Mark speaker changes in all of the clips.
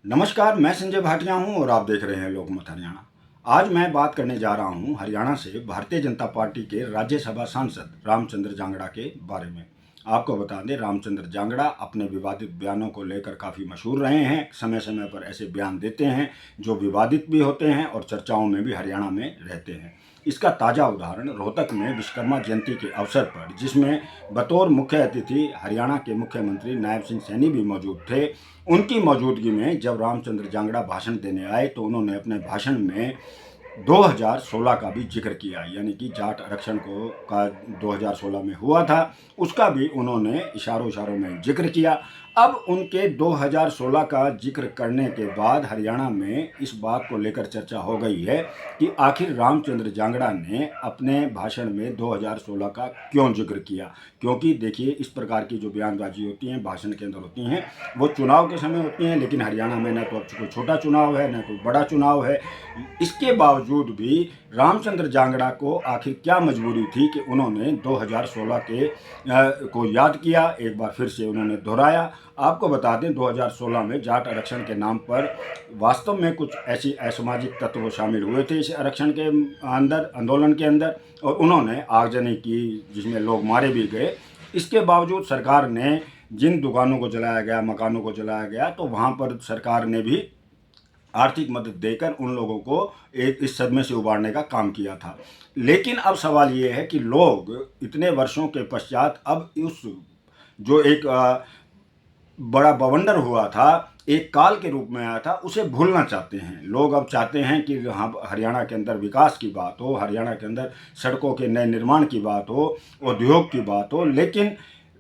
Speaker 1: नमस्कार, मैं संजय भाटिया हूं और आप देख रहे हैं लोकमत हरियाणा। आज मैं बात करने जा रहा हूं हरियाणा से भारतीय जनता पार्टी के राज्यसभा सांसद रामचंद्र जांगड़ा के बारे में। आपको बता दें, रामचंद्र जांगड़ा अपने विवादित बयानों को लेकर काफ़ी मशहूर रहे हैं। समय समय पर ऐसे बयान देते हैं जो विवादित भी होते हैं और चर्चाओं में भी हरियाणा में रहते हैं। इसका ताज़ा उदाहरण रोहतक में विश्वकर्मा जयंती के अवसर पर, जिसमें बतौर मुख्य अतिथि हरियाणा के मुख्यमंत्री नायब सिंह सैनी भी मौजूद थे, उनकी मौजूदगी में जब रामचंद्र जांगड़ा भाषण देने आए तो उन्होंने अपने भाषण में 2016 का भी जिक्र किया, यानी कि जाट आरक्षण का 2016 में हुआ था, उसका भी उन्होंने इशारों इशारों में जिक्र किया। अब उनके 2016 का जिक्र करने के बाद हरियाणा में इस बात को लेकर चर्चा हो गई है कि आखिर रामचंद्र जांगड़ा ने अपने भाषण में 2016 का क्यों जिक्र किया। क्योंकि देखिए, इस प्रकार की जो बयानबाजी होती हैं, भाषण के अंदर होती हैं, वो चुनाव के समय होती हैं, लेकिन हरियाणा में न तो अब कोई छोटा चुनाव है, न कोई बड़ा चुनाव है। इसके बावजूद भी रामचंद्र जांगड़ा को आखिर क्या मजबूरी थी कि उन्होंने 2016 को याद किया, एक बार फिर से उन्होंने दोहराया। आपको बता दें, 2016 में जाट आरक्षण के नाम पर वास्तव में कुछ ऐसी असामाजिक तत्व शामिल हुए थे इस आरक्षण के अंदर, आंदोलन के अंदर, और उन्होंने आगजनी की, जिसमें लोग मारे भी गए। इसके बावजूद सरकार ने जिन दुकानों को जलाया गया, मकानों को जलाया गया, तो वहाँ पर सरकार ने भी आर्थिक मदद देकर उन लोगों को एक इस सदमे से उबारने का काम किया था। लेकिन अब सवाल ये है कि लोग इतने वर्षों के पश्चात अब उस जो एक बड़ा बवंडर हुआ था, एक काल के रूप में आया था, उसे भूलना चाहते हैं। लोग अब चाहते हैं कि हाँ, हरियाणा के अंदर विकास की बात हो, हरियाणा के अंदर सड़कों के नए निर्माण की बात हो, उद्योग की बात हो। लेकिन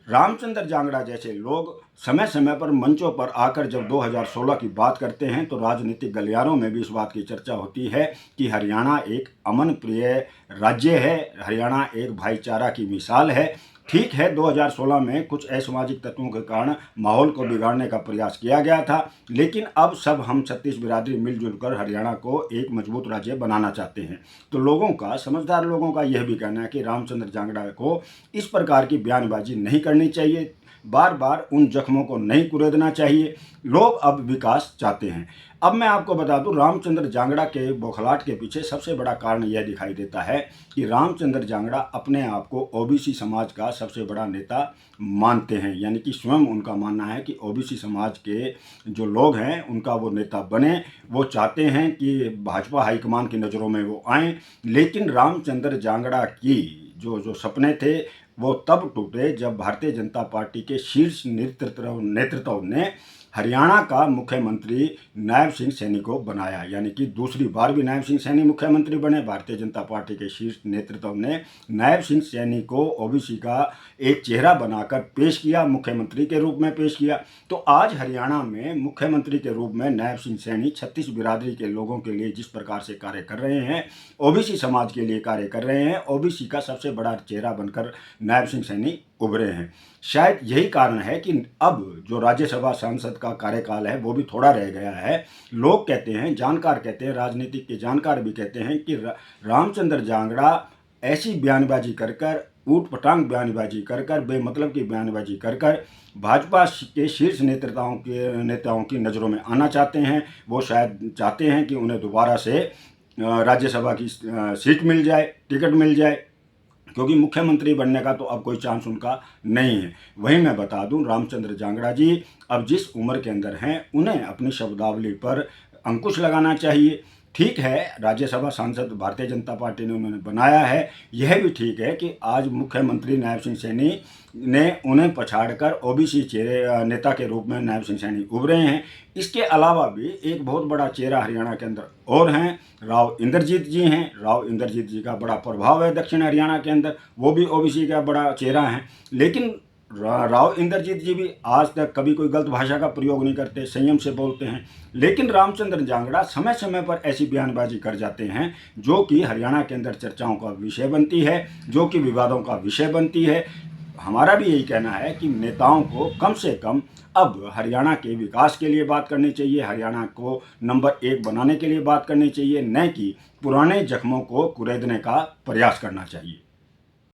Speaker 1: रामचंद्र जांगड़ा जैसे लोग समय समय पर मंचों पर आकर जब 2016 की बात करते हैं तो राजनीतिक गलियारों में भी इस बात की चर्चा होती है कि हरियाणा एक अमन प्रिय राज्य है, हरियाणा एक भाईचारा की मिसाल है। ठीक है, 2016 में कुछ असामाजिक तत्वों के कारण माहौल को बिगाड़ने का प्रयास किया गया था, लेकिन अब सब हम 36 बिरादरी मिलजुल कर हरियाणा को एक मजबूत राज्य बनाना चाहते हैं। तो लोगों का, समझदार लोगों का यह भी कहना है कि रामचंद्र जांगड़ा को इस प्रकार की बयानबाजी नहीं करनी चाहिए, बार बार उन जख्मों को नहीं कुरेदना चाहिए। लोग अब विकास चाहते हैं। अब मैं आपको बता दूं, रामचंद्र जांगड़ा के बौखलाहट के पीछे सबसे बड़ा कारण यह दिखाई देता है कि रामचंद्र जांगड़ा अपने आप को ओबीसी समाज का सबसे बड़ा नेता मानते हैं, यानी कि स्वयं उनका मानना है कि ओबीसी समाज के जो लोग हैं उनका वो नेता बने। वो चाहते हैं कि भाजपा हाईकमान की नज़रों में वो आएँ। लेकिन रामचंद्र जांगड़ा की जो सपने थे वो तब टूटे जब भारतीय जनता पार्टी के शीर्ष नेतृत्व ने हरियाणा का मुख्यमंत्री नायब सिंह सैनी को बनाया, यानी कि दूसरी बार भी नायब सिंह सैनी मुख्यमंत्री बने। भारतीय जनता पार्टी के शीर्ष नेतृत्व ने नायब सिंह सैनी को ओबीसी का एक चेहरा बनाकर पेश किया, मुख्यमंत्री के रूप में पेश किया। तो आज हरियाणा में मुख्यमंत्री के रूप में नायब सिंह सैनी 36 बिरादरी के लोगों के लिए जिस प्रकार से कार्य कर रहे हैं, ओबीसी समाज के लिए कार्य कर रहे हैं, ओबीसी का सबसे बड़ा चेहरा बनकर नायब सिंह सैनी उभरे हैं। शायद यही कारण है कि अब जो राज्यसभा सांसद का कार्यकाल है वो भी थोड़ा रह गया है। लोग कहते हैं, जानकार कहते हैं, राजनीतिक के जानकार भी कहते हैं कि रामचंद्र जांगड़ा ऐसी बयानबाजी कर कर, ऊट पटांग बयानबाजी कर कर, बेमतलब की बयानबाजी कर कर भाजपा के शीर्ष नेताओं की नज़रों में आना चाहते हैं। वो शायद चाहते हैं कि उन्हें दोबारा से राज्यसभा की सीट मिल जाए, टिकट मिल जाए, क्योंकि मुख्यमंत्री बनने का तो अब कोई चांस उनका नहीं है। वहीं मैं बता दूं, रामचंद्र जांगड़ा जी अब जिस उम्र के अंदर हैं, उन्हें अपनी शब्दावली पर अंकुश लगाना चाहिए। ठीक है, राज्यसभा सांसद भारतीय जनता पार्टी ने उन्होंने बनाया है, यह भी ठीक है कि आज मुख्यमंत्री नायब सिंह सैनी ने उन्हें पछाड़कर ओबीसी नेता के रूप में नायब सिंह सैनी उभरे हैं। इसके अलावा भी एक बहुत बड़ा चेहरा हरियाणा के अंदर और हैं, राव इंद्रजीत जी हैं। राव इंद्रजीत जी का बड़ा प्रभाव है दक्षिण हरियाणा के अंदर, वो भी ओबीसी का बड़ा चेहरा हैं। लेकिन राव इंद्रजीत जी भी आज तक कभी कोई गलत भाषा का प्रयोग नहीं करते, संयम से बोलते हैं। लेकिन रामचंद्र जांगड़ा समय समय पर ऐसी बयानबाजी कर जाते हैं जो कि हरियाणा के अंदर चर्चाओं का विषय बनती है, जो कि विवादों का विषय बनती है। हमारा भी यही कहना है कि नेताओं को कम से कम अब हरियाणा के विकास के लिए बात करनी चाहिए, हरियाणा को नंबर 1 बनाने के लिए बात करनी चाहिए, न कि पुराने जख्मों को कुरेदने का प्रयास करना चाहिए।